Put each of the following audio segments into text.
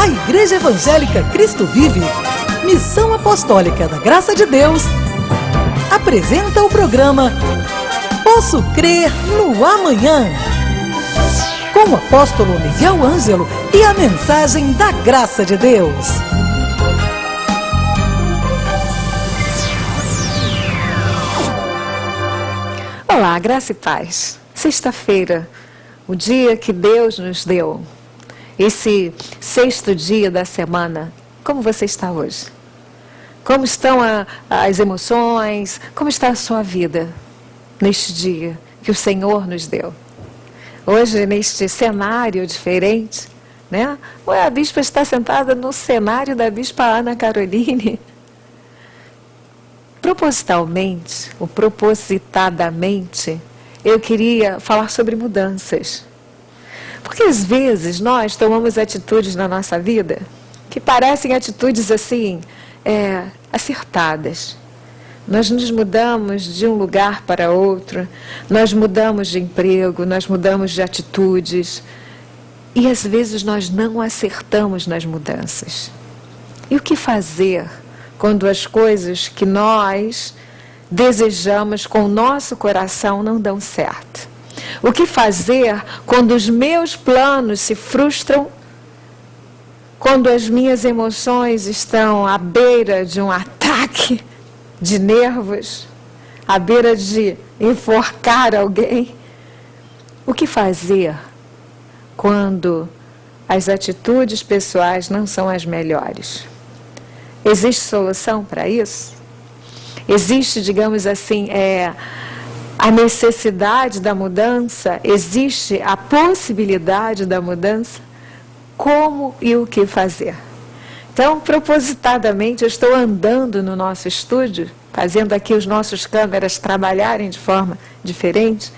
A Igreja Evangélica Cristo Vive, Missão Apostólica da Graça de Deus, apresenta o programa Posso Crer no Amanhã, com o apóstolo Miguel Ângelo e a mensagem da Graça de Deus. Olá, graça e paz. Sexta-feira, o dia que Deus nos deu, esse sexto dia da semana. Como você está hoje? Como estão as emoções? Como está a sua vida neste dia que o Senhor nos deu? Hoje, neste cenário diferente, né? A bispa está sentada no cenário da bispa Ana Caroline. Propositalmente, ou propositadamente, eu queria falar sobre mudanças. Porque às vezes nós tomamos atitudes na nossa vida que parecem atitudes assim, acertadas. Nós nos mudamos de um lugar para outro, nós mudamos de emprego, nós mudamos de atitudes. E às vezes nós não acertamos nas mudanças. E o que fazer quando as coisas que nós desejamos com o nosso coração não dão certo? O que fazer quando os meus planos se frustram? Quando as minhas emoções estão à beira de um ataque de nervos, à beira de enforcar alguém? O que fazer quando as atitudes pessoais não são as melhores? Existe solução para isso? Existe, digamos assim, a necessidade da mudança? Existe a possibilidade da mudança? Como e o que fazer? Então, propositadamente, eu estou andando no nosso estúdio, fazendo aqui os nossos câmeras trabalharem de forma diferente,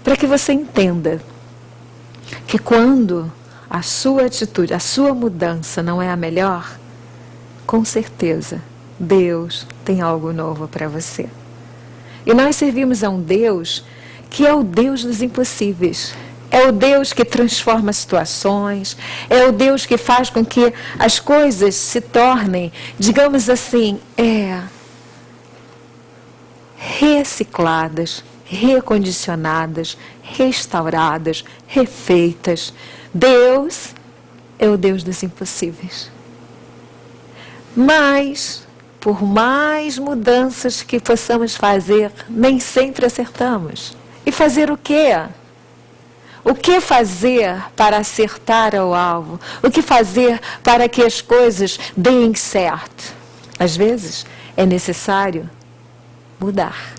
para que você entenda que quando a sua atitude, a sua mudança não é a melhor, com certeza, Deus tem algo novo para você. E nós servimos a um Deus que é o Deus dos impossíveis. É o Deus que transforma situações. É o Deus que faz com que as coisas se tornem, digamos assim, recicladas, recondicionadas, restauradas, refeitas. Deus é o Deus dos impossíveis. Mas, por mais mudanças que possamos fazer, nem sempre acertamos. E fazer o quê? O que fazer para acertar ao alvo? O que fazer para que as coisas deem certo? Às vezes, é necessário mudar.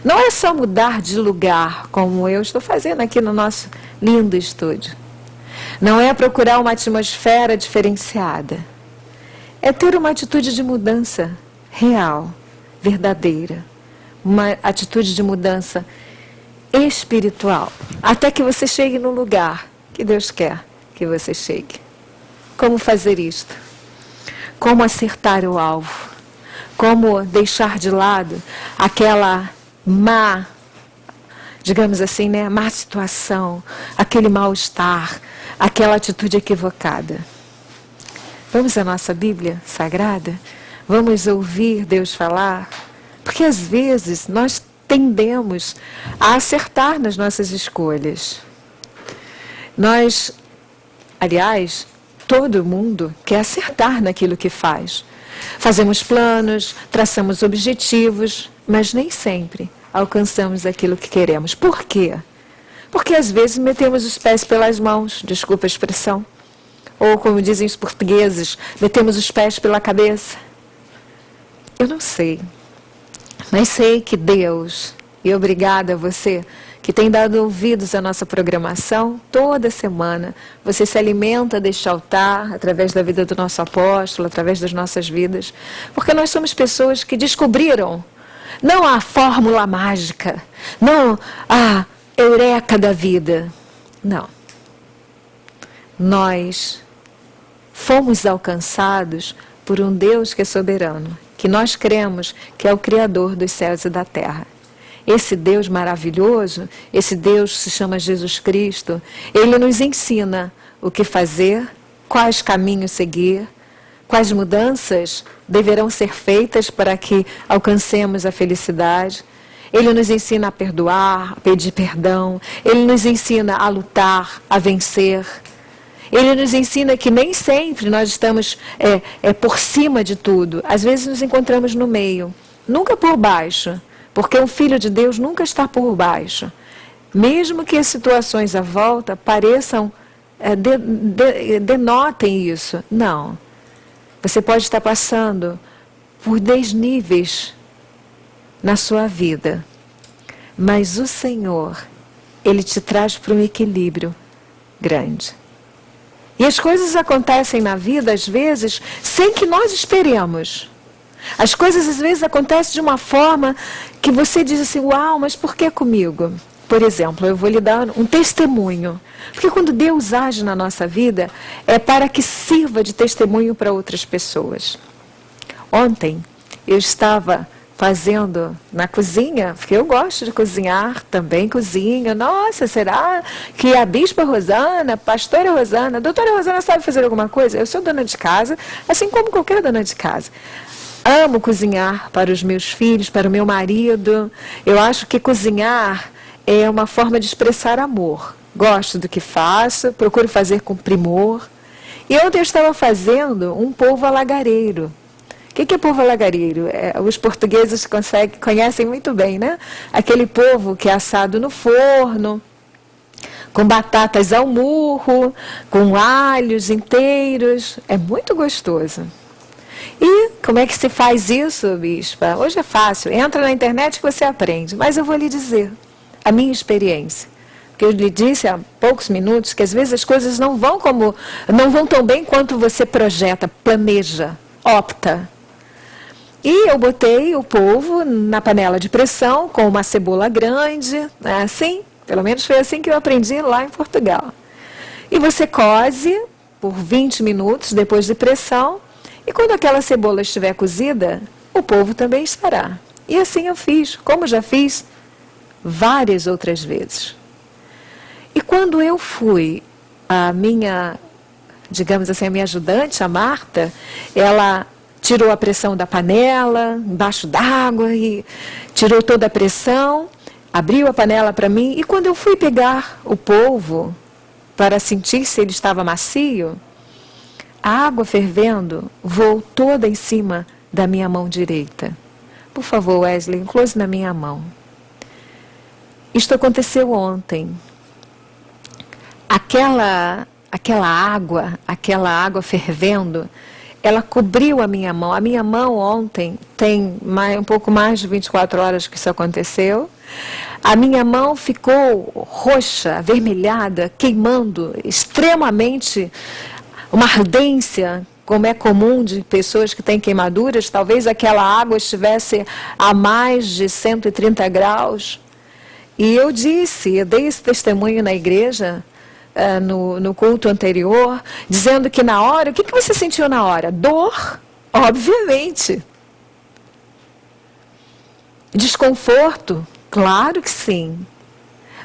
Não é só mudar de lugar, como eu estou fazendo aqui no nosso lindo estúdio. Não é procurar uma atmosfera diferenciada. É ter uma atitude de mudança real, verdadeira. Uma atitude de mudança espiritual. Até que você chegue no lugar que Deus quer que você chegue. Como fazer isto? Como acertar o alvo? Como deixar de lado aquela má, digamos assim, má situação, aquele mal-estar, aquela atitude equivocada? Vamos à nossa Bíblia Sagrada? Vamos ouvir Deus falar? Porque às vezes nós tendemos a acertar nas nossas escolhas. Aliás, todo mundo quer acertar naquilo que faz. Fazemos planos, traçamos objetivos, mas nem sempre alcançamos aquilo que queremos. Por quê? Porque às vezes metemos os pés pelas mãos, desculpa a expressão. Ou, como dizem os portugueses, metemos os pés pela cabeça. Eu não sei, mas sei que Deus, e obrigada a você que tem dado ouvidos à nossa programação, toda semana você se alimenta deste altar, através da vida do nosso apóstolo, através das nossas vidas, porque nós somos pessoas que descobriram, não a fórmula mágica, não a eureka da vida, não. Nós fomos alcançados por um Deus que é soberano, que nós cremos que é o Criador dos céus e da terra. Esse Deus maravilhoso, esse Deus que se chama Jesus Cristo, Ele nos ensina o que fazer quais caminhos seguir, quais mudanças deverão ser feitas para que alcancemos a felicidade. Ele nos ensina a perdoar, a pedir perdão. Ele nos ensina a lutar, a vencer. Ele nos ensina que nem sempre nós estamos por cima de tudo. Às vezes nos encontramos no meio, nunca por baixo, porque um filho de Deus nunca está por baixo. Mesmo que as situações à volta pareçam, denotem isso. Não. Você pode estar passando por desníveis na sua vida, mas o Senhor, Ele te traz para um equilíbrio grande. E as coisas acontecem na vida, às vezes, sem que nós esperemos. As coisas, às vezes, acontecem de uma forma que você diz assim, uau, mas por que comigo? Por exemplo, eu vou lhe dar um testemunho. Porque quando Deus age na nossa vida, é para que sirva de testemunho para outras pessoas. Ontem, eu estava fazendo na cozinha, porque eu gosto de cozinhar, também cozinho. Nossa, será que a bispa Rosana, a pastora Rosana, a doutora Rosana sabe fazer alguma coisa? Eu sou dona de casa, assim como qualquer dona de casa. Amo cozinhar para os meus filhos, para o meu marido. Eu acho que cozinhar é uma forma de expressar amor. Gosto do que faço, procuro fazer com primor. E ontem eu estava fazendo um polvo alagareiro. O que é polvo alagareiro? Os portugueses conhecem muito bem, né? Aquele polvo que é assado no forno, com batatas ao murro, com alhos inteiros. É muito gostoso. E como é que se faz isso, bispa? Hoje é fácil. Entra na internet que você aprende. Mas eu vou lhe dizer a minha experiência. Porque eu lhe disse há poucos minutos que às vezes as coisas não vão tão bem quanto você projeta, planeja, opta. E eu botei o polvo na panela de pressão com uma cebola grande, assim, pelo menos foi assim que eu aprendi lá em Portugal. E você coze por 20 minutos depois de pressão, e quando aquela cebola estiver cozida, o polvo também estará. E assim eu fiz, como já fiz várias outras vezes. E quando eu fui, a minha ajudante, a Marta, ela tirou a pressão da panela, embaixo d'água, e tirou toda a pressão, abriu a panela para mim, e quando eu fui pegar o polvo, para sentir se ele estava macio, a água fervendo voou toda em cima da minha mão direita. Por favor, Wesley, close na minha mão. Isto aconteceu ontem. Aquela água fervendo, ela cobriu a minha mão. A minha mão ontem tem um pouco mais de 24 horas que isso aconteceu. A minha mão ficou roxa, avermelhada, queimando, extremamente, uma ardência, como é comum de pessoas que têm queimaduras. Talvez aquela água estivesse a mais de 130 graus. E eu dei esse testemunho na igreja, no culto anterior, dizendo que na hora, o que você sentiu na hora? Dor, obviamente. Desconforto, claro que sim.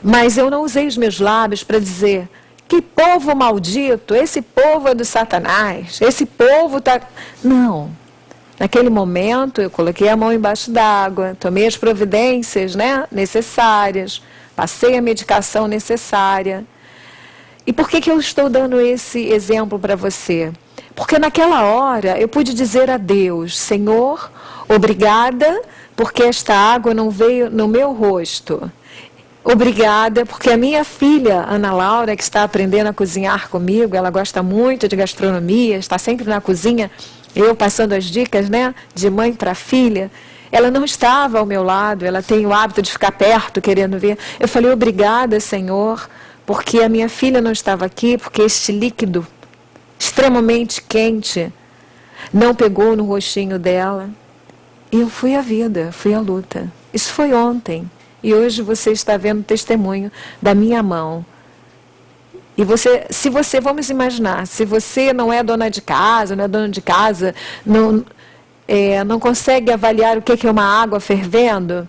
Mas eu não usei os meus lábios para dizer, que povo maldito, esse povo é do Satanás, esse povo está... Não. Naquele momento, eu coloquei a mão embaixo d'água, tomei as providências, necessárias, passei a medicação necessária. E por que eu estou dando esse exemplo para você? Porque naquela hora eu pude dizer a Deus, Senhor, obrigada porque esta água não veio no meu rosto. Obrigada porque a minha filha, Ana Laura, que está aprendendo a cozinhar comigo, ela gosta muito de gastronomia, está sempre na cozinha, eu passando as dicas, de mãe para filha. Ela não estava ao meu lado, ela tem o hábito de ficar perto, querendo ver. Eu falei, obrigada, Senhor, porque a minha filha não estava aqui, porque este líquido extremamente quente não pegou no rostinho dela. E eu fui à vida, fui à luta. Isso foi ontem. E hoje você está vendo o testemunho da minha mão. E vamos imaginar, se você não é dona de casa, não consegue avaliar o que é uma água fervendo,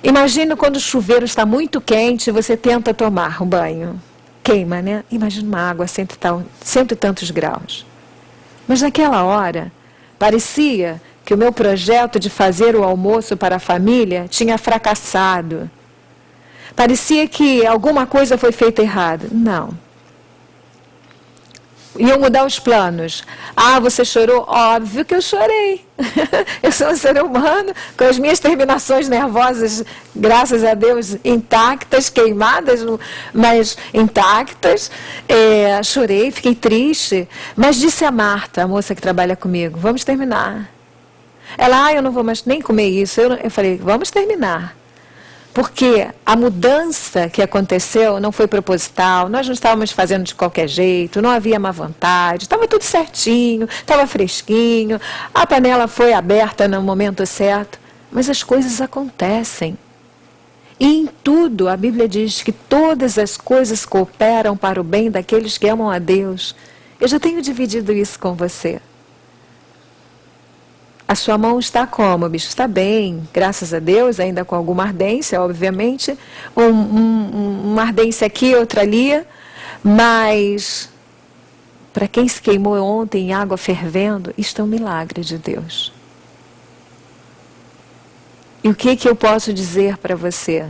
imagine quando o chuveiro está muito quente e você tenta tomar um banho. queima, né? Imagina uma água a cento e tantos graus. Mas naquela hora, parecia que o meu projeto de fazer o almoço para a família tinha fracassado. Parecia que alguma coisa foi feita errada. Não. Iam mudar os planos. Ah, você chorou? Óbvio que eu chorei. Eu sou um ser humano, com as minhas terminações nervosas, graças a Deus, intactas, queimadas, mas intactas. Chorei, fiquei triste. Mas disse a Marta, a moça que trabalha comigo, vamos terminar. Ela, eu não vou mais nem comer isso. Eu falei, vamos terminar. Porque a mudança que aconteceu não foi proposital, nós não estávamos fazendo de qualquer jeito, não havia má vontade, estava tudo certinho, estava fresquinho, a panela foi aberta no momento certo, mas as coisas acontecem. E em tudo, a Bíblia diz que todas as coisas cooperam para o bem daqueles que amam a Deus. Eu já tenho dividido isso com você. A sua mão está como, bicho? Está bem, graças a Deus, ainda com alguma ardência, obviamente. Uma ardência aqui, outra ali. Mas, para quem se queimou ontem em água fervendo, isto é um milagre de Deus. E o que eu posso dizer para você?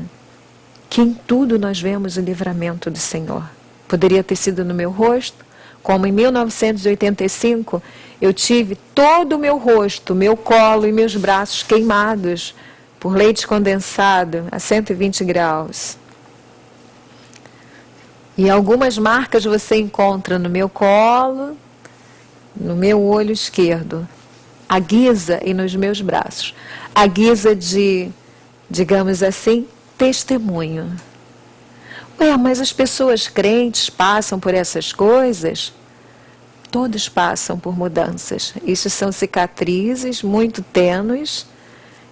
Que em tudo nós vemos o livramento do Senhor. Poderia ter sido no meu rosto, como em 1985, eu tive todo o meu rosto, meu colo e meus braços queimados por leite condensado a 120 graus. E algumas marcas você encontra no meu colo, no meu olho esquerdo, à guisa e nos meus braços. À guisa de, digamos assim, testemunho. Mas as pessoas crentes passam por essas coisas? Todos passam por mudanças. Isso são cicatrizes muito tênues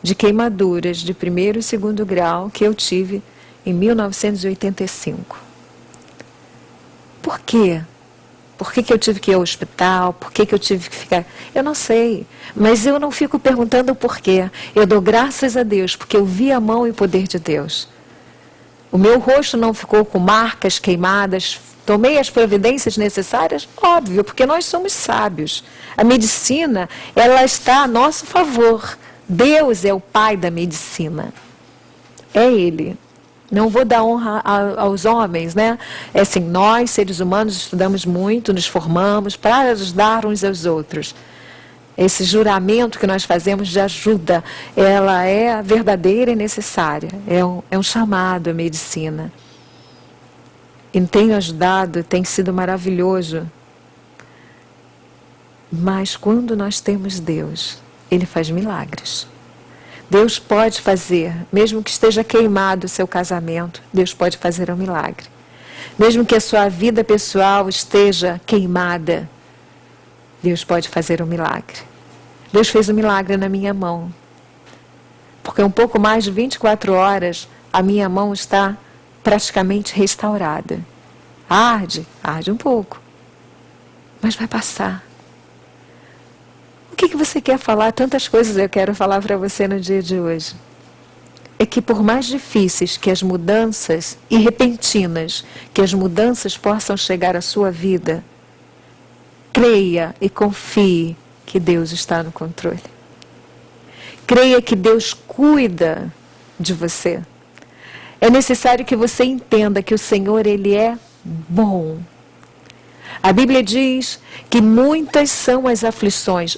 de queimaduras de 1º e 2º grau que eu tive em 1985. Por quê? Por que eu tive que ir ao hospital? Por que eu tive que ficar... Eu não sei, mas eu não fico perguntando o porquê. Eu dou graças a Deus, porque eu vi a mão e o poder de Deus. O meu rosto não ficou com marcas queimadas. Tomei as providências necessárias? Óbvio, porque nós somos sábios. A medicina, ela está a nosso favor. Deus é o pai da medicina. É Ele. Não vou dar honra aos homens, né? É assim, nós, seres humanos, estudamos muito, nos formamos para ajudar uns aos outros. Esse juramento que nós fazemos de ajuda, ela é verdadeira e necessária. É um chamado à medicina. E tem ajudado, tem sido maravilhoso. Mas quando nós temos Deus, Ele faz milagres. Deus pode fazer, mesmo que esteja queimado o seu casamento, Deus pode fazer um milagre. Mesmo que a sua vida pessoal esteja queimada, Deus pode fazer um milagre. Deus fez um milagre na minha mão. Porque um pouco mais de 24 horas, a minha mão está praticamente restaurada. Arde um pouco, mas vai passar. O que você quer falar? Tantas coisas eu quero falar para você no dia de hoje. É que por mais difíceis que as mudanças e repentinas, que as mudanças possam chegar à sua vida, creia e confie que Deus está no controle. Creia que Deus cuida de você. É necessário que você entenda que o Senhor, Ele é bom. A Bíblia diz que muitas são as aflições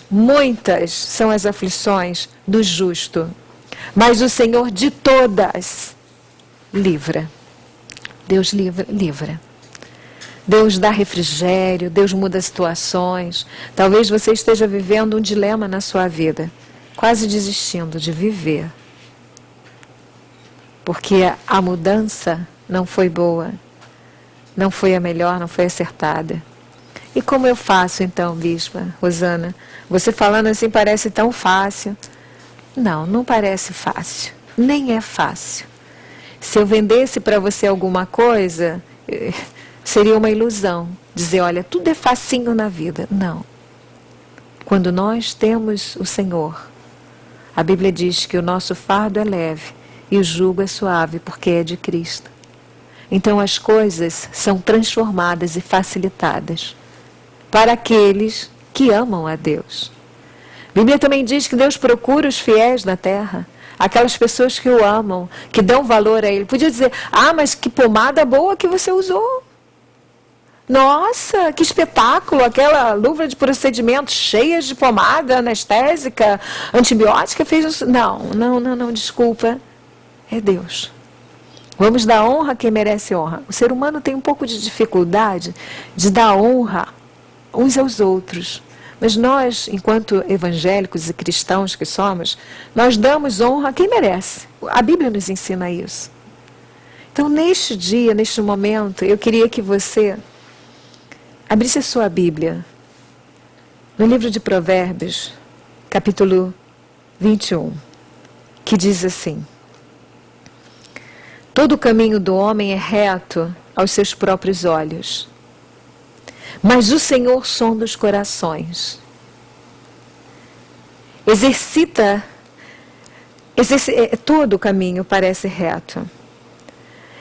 do justo, mas o Senhor de todas livra. Deus livra. Deus dá refrigério, Deus muda situações. Talvez você esteja vivendo um dilema na sua vida, quase desistindo de viver. Porque a mudança não foi boa, não foi a melhor, não foi acertada. E como eu faço então, Bispa Rosana? Você falando assim parece tão fácil. Não, não parece fácil, nem é fácil. Se eu vendesse para você alguma coisa, seria uma ilusão. Dizer, olha, tudo é facinho na vida. Não. Quando nós temos o Senhor, a Bíblia diz que o nosso fardo é leve e o jugo é suave, porque é de Cristo. então as coisas são transformadas e facilitadas para aqueles que amam a Deus. A Bíblia também diz que Deus procura os fiéis na terra, aquelas pessoas que o amam, que dão valor a Ele. Podia dizer, mas que pomada boa que você usou. Nossa, que espetáculo, aquela luva de procedimento cheia de pomada anestésica, antibiótica, fez isso. Não, desculpa. É Deus. Vamos dar honra a quem merece honra. O ser humano tem um pouco de dificuldade de dar honra uns aos outros. Mas nós, enquanto evangélicos e cristãos que somos, nós damos honra a quem merece. A Bíblia nos ensina isso. Então, neste dia, neste momento, eu queria que você abrisse a sua Bíblia no livro de Provérbios, capítulo 21, que diz assim: todo o caminho do homem é reto aos seus próprios olhos, mas o Senhor sonda os corações. Todo o caminho parece reto.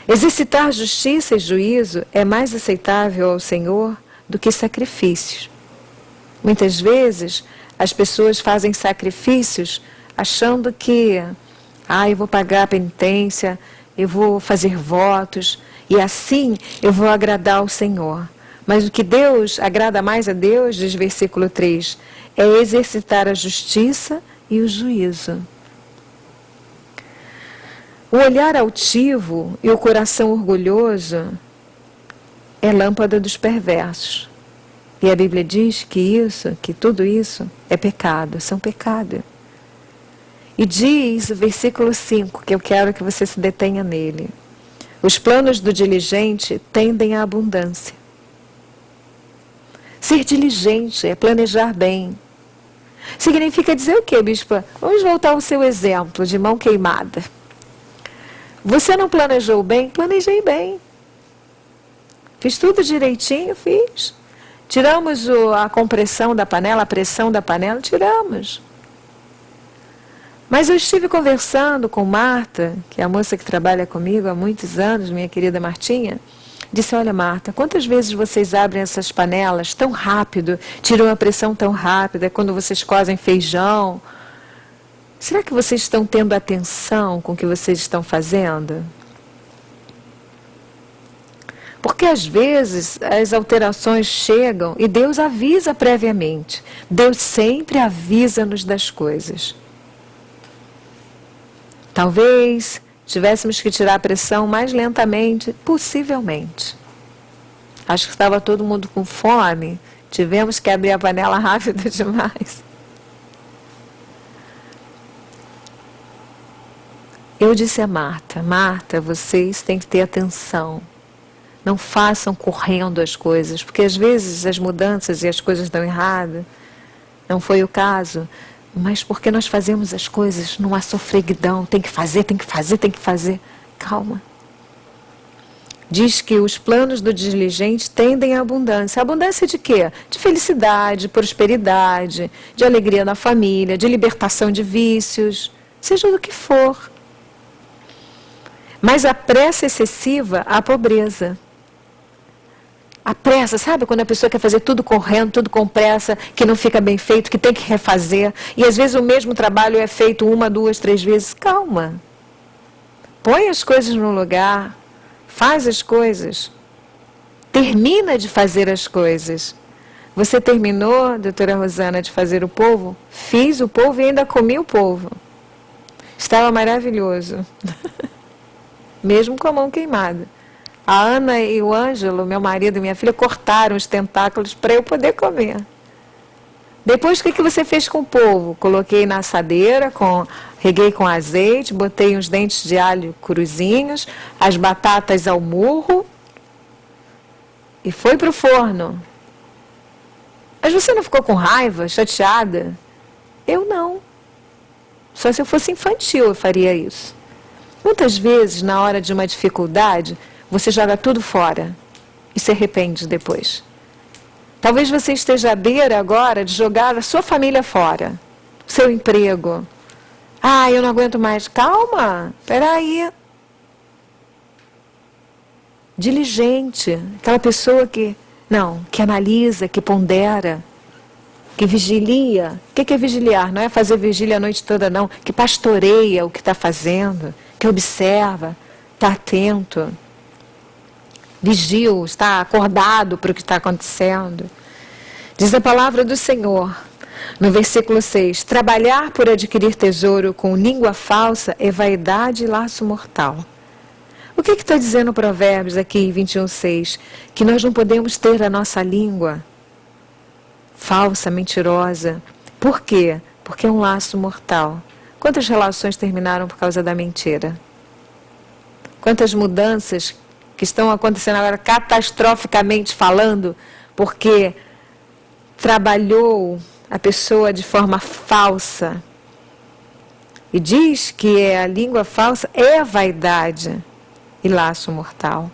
Exercitar justiça e juízo é mais aceitável ao Senhor do que sacrifícios. Muitas vezes as pessoas fazem sacrifícios achando que eu vou pagar a penitência, eu vou fazer votos e assim eu vou agradar ao Senhor. Mas o que agrada mais a Deus, diz versículo 3, é exercitar a justiça e o juízo. O olhar altivo e o coração orgulhoso é lâmpada dos perversos. E a Bíblia diz que tudo isso é pecado, são pecado. E diz o versículo 5, que eu quero que você se detenha nele: os planos do diligente tendem à abundância. Ser diligente é planejar bem. Significa dizer o quê, bispa? Vamos voltar ao seu exemplo de mão queimada. Você não planejou bem? Planejei bem. Fiz tudo direitinho? Fiz. Tiramos a compressão da panela, a pressão da panela? Tiramos. Mas eu estive conversando com Marta, que é a moça que trabalha comigo há muitos anos, minha querida Martinha. Disse, olha Marta, quantas vezes vocês abrem essas panelas tão rápido, tiram a pressão tão rápida, quando vocês cozem feijão? Será que vocês estão tendo atenção com o que vocês estão fazendo? Porque às vezes as alterações chegam e Deus avisa previamente. Deus sempre avisa-nos das coisas. Talvez tivéssemos que tirar a pressão mais lentamente, possivelmente. Acho que estava todo mundo com fome, tivemos que abrir a panela rápido demais. Eu disse a Marta, vocês têm que ter atenção. Não façam correndo as coisas, porque às vezes as mudanças e as coisas dão errado. Não foi o caso, mas porque nós fazemos as coisas numa sofreguidão. Tem que fazer. Calma. Diz que os planos do diligente tendem à abundância. Abundância de quê? De felicidade, prosperidade, de alegria na família, de libertação de vícios, seja do que for. Mas a pressa excessiva, a pobreza. A pressa, sabe quando a pessoa quer fazer tudo correndo, tudo com pressa, que não fica bem feito, que tem que refazer, e às vezes o mesmo trabalho é feito 1, 2, 3 vezes. Calma. Põe as coisas no lugar, faz as coisas, termina de fazer as coisas. Você terminou, doutora Rosana, de fazer o polvo? Fiz o polvo e ainda comi o polvo. Estava maravilhoso. Mesmo com a mão queimada. A Ana e o Ângelo, meu marido e minha filha, cortaram os tentáculos para eu poder comer. Depois, o que você fez com o polvo? Coloquei na assadeira, reguei com azeite, botei uns dentes de alho cruzinhos, as batatas ao murro e foi para o forno. Mas você não ficou com raiva, chateada? Eu não. Só se eu fosse infantil eu faria isso. Muitas vezes, na hora de uma dificuldade, você joga tudo fora e se arrepende depois. Talvez você esteja à beira agora de jogar a sua família fora, o seu emprego. Eu não aguento mais. Calma, peraí. diligente, aquela pessoa que analisa, que pondera, que vigilia. O que é vigiliar? Não é fazer vigília a noite toda, não. Que pastoreia o que está fazendo, que observa, está atento. Vigia, está acordado para o que está acontecendo. Diz a palavra do Senhor, no versículo 6, trabalhar por adquirir tesouro com língua falsa é vaidade e laço mortal. O que está dizendo o Provérbios aqui em 21:6? Que nós não podemos ter a nossa língua falsa, mentirosa. Por quê? Porque é um laço mortal. Quantas relações terminaram por causa da mentira? Quantas mudanças que estão acontecendo agora catastroficamente falando, porque trabalhou a pessoa de forma falsa. E diz que a língua falsa é a vaidade e laço mortal.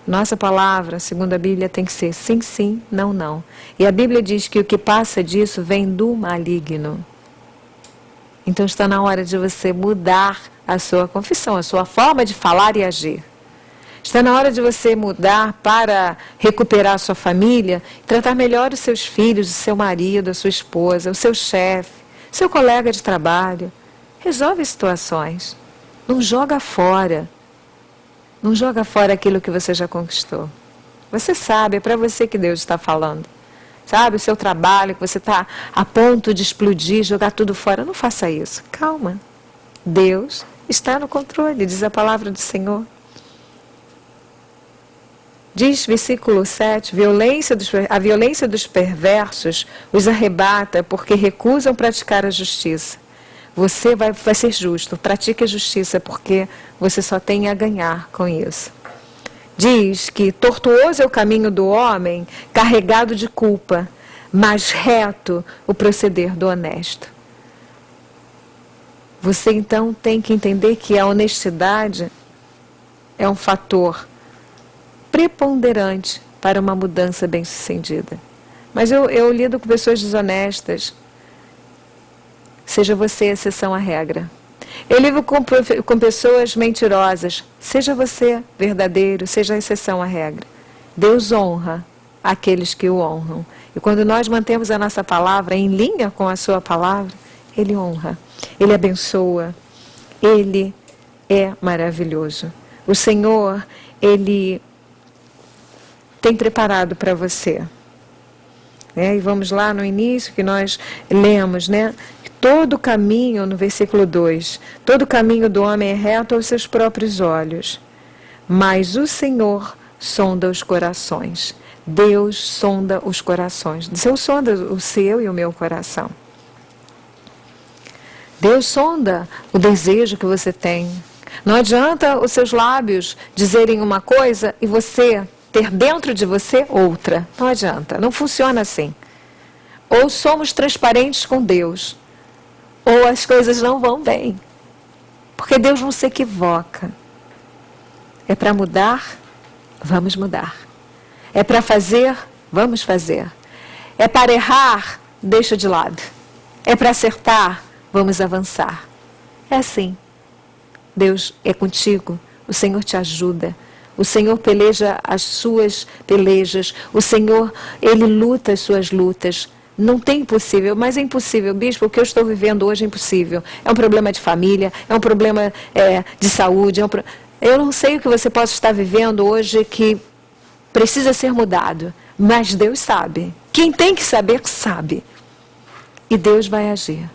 Nossa palavra, segundo a Bíblia, tem que ser sim, sim, não, não. E a Bíblia diz que o que passa disso vem do maligno. Então está na hora de você mudar a sua confissão, a sua forma de falar e agir. Está na hora de você mudar para recuperar a sua família, tratar melhor os seus filhos, o seu marido, a sua esposa, o seu chefe, seu colega de trabalho. Resolve situações. Não joga fora. Não joga fora aquilo que você já conquistou. Você sabe, é para você que Deus está falando. Sabe, o seu trabalho, que você está a ponto de explodir, jogar tudo fora. Não faça isso. Calma. Deus está no controle, diz a palavra do Senhor. Diz, versículo 7, a violência dos perversos os arrebata porque recusam praticar a justiça. Você vai ser justo, pratique a justiça porque você só tem a ganhar com isso. Diz que tortuoso é o caminho do homem carregado de culpa, mas reto o proceder do honesto. Você então tem que entender que a honestidade é um fator preponderante para uma mudança bem-sucedida. Mas eu lido com pessoas desonestas. Seja você a exceção à regra. Eu lido com pessoas mentirosas. Seja você verdadeiro, seja a exceção à regra. Deus honra aqueles que o honram. E quando nós mantemos a nossa palavra em linha com a sua palavra, Ele honra, Ele abençoa, Ele é maravilhoso. O Senhor, Ele tem preparado para você. E vamos lá no início que nós lemos, todo caminho, no versículo 2, todo caminho do homem é reto aos seus próprios olhos, mas o Senhor sonda os corações. Deus sonda os corações. Deus sonda o seu e o meu coração. Deus sonda o desejo que você tem. Não adianta os seus lábios dizerem uma coisa e você ter dentro de você outra. Não adianta, não funciona assim. Ou somos transparentes com Deus, ou as coisas não vão bem. Porque Deus não se equivoca. É para mudar? Vamos mudar. É para fazer? Vamos fazer. É para errar? Deixa de lado. É para acertar? Vamos avançar. É assim. Deus é contigo, o Senhor te ajuda. O Senhor peleja as suas pelejas. O Senhor, Ele luta as suas lutas. Não tem impossível, mas é impossível, bispo, o que eu estou vivendo hoje é impossível. É um problema de família, é um problema de saúde. Eu não sei o que você possa estar vivendo hoje que precisa ser mudado, mas Deus sabe. Quem tem que saber, sabe. E Deus vai agir.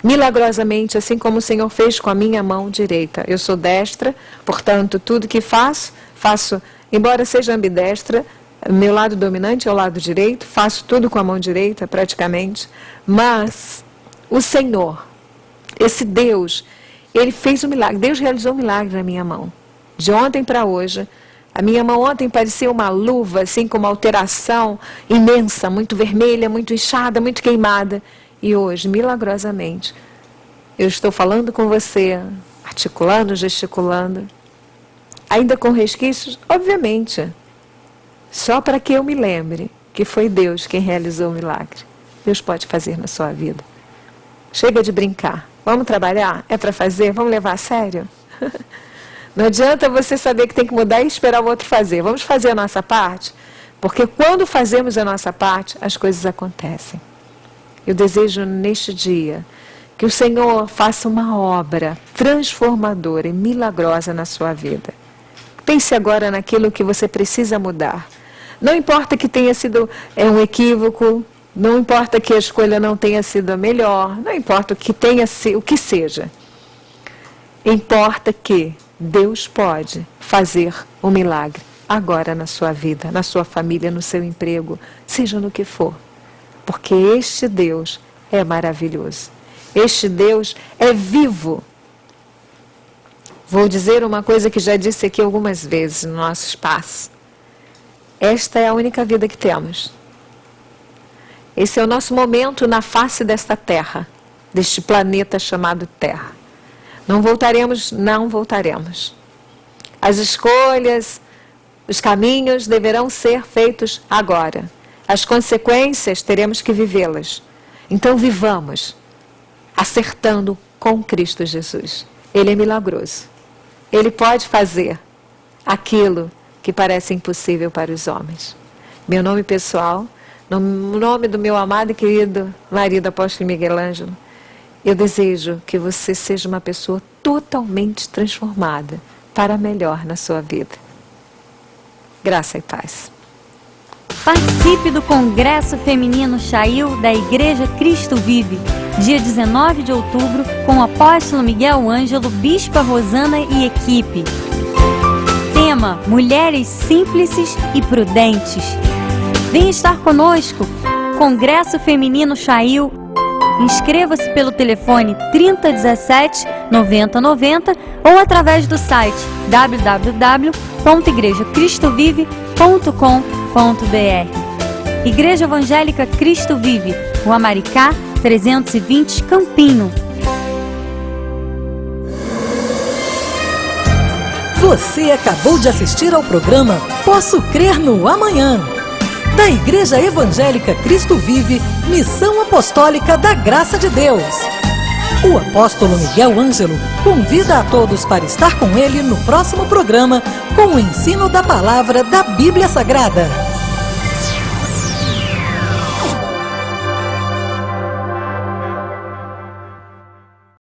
Milagrosamente, assim como o Senhor fez com a minha mão direita. Eu sou destra, portanto, tudo que faço, embora seja ambidestra, meu lado dominante é o lado direito, faço tudo com a mão direita, praticamente. Mas o Senhor, esse Deus, Ele fez um milagre. Deus realizou um milagre na minha mão. De ontem para hoje, a minha mão ontem parecia uma luva, assim, com uma alteração imensa, muito vermelha, muito inchada, muito queimada. E hoje, milagrosamente, eu estou falando com você, articulando, gesticulando, ainda com resquícios, obviamente, só para que eu me lembre que foi Deus quem realizou o milagre. Deus pode fazer na sua vida. Chega de brincar. Vamos trabalhar? É para fazer? Vamos levar a sério? Não adianta você saber que tem que mudar e esperar o outro fazer. Vamos fazer a nossa parte, porque quando fazemos a nossa parte, as coisas acontecem. Eu desejo neste dia que o Senhor faça uma obra transformadora e milagrosa na sua vida. Pense agora naquilo que você precisa mudar. Não importa que tenha sido um equívoco, não importa que a escolha não tenha sido a melhor, não importa o que seja. Importa que Deus pode fazer um milagre agora na sua vida, na sua família, no seu emprego, seja no que for. Porque este Deus é maravilhoso. Este Deus é vivo. Vou dizer uma coisa que já disse aqui algumas vezes no nosso espaço. Esta é a única vida que temos. Esse é o nosso momento na face desta terra, deste planeta chamado Terra. Não voltaremos, não voltaremos. As escolhas, os caminhos deverão ser feitos agora. As consequências teremos que vivê-las. Então vivamos, acertando com Cristo Jesus. Ele é milagroso. Ele pode fazer aquilo que parece impossível para os homens. Meu nome pessoal, no nome do meu amado e querido marido apóstolo Miguel Ângelo, eu desejo que você seja uma pessoa totalmente transformada para melhor na sua vida. Graça e paz. Participe do Congresso Feminino Chail da Igreja Cristo Vive, dia 19 de outubro, com o apóstolo Miguel Ângelo, bispa Rosana e equipe. Tema: Mulheres Simples e Prudentes. Venha estar conosco, Congresso Feminino Chail. Inscreva-se pelo telefone 3017-9090 ou através do site www.igrejacristovive.com.br. Igreja Evangélica Cristo Vive, Rua Maricá, 320, Campinho. Você acabou de assistir ao programa Posso Crer no Amanhã, da Igreja Evangélica Cristo Vive, Missão Apostólica da Graça de Deus. O apóstolo Miguel Ângelo convida a todos para estar com ele no próximo programa com o ensino da palavra da Bíblia Sagrada.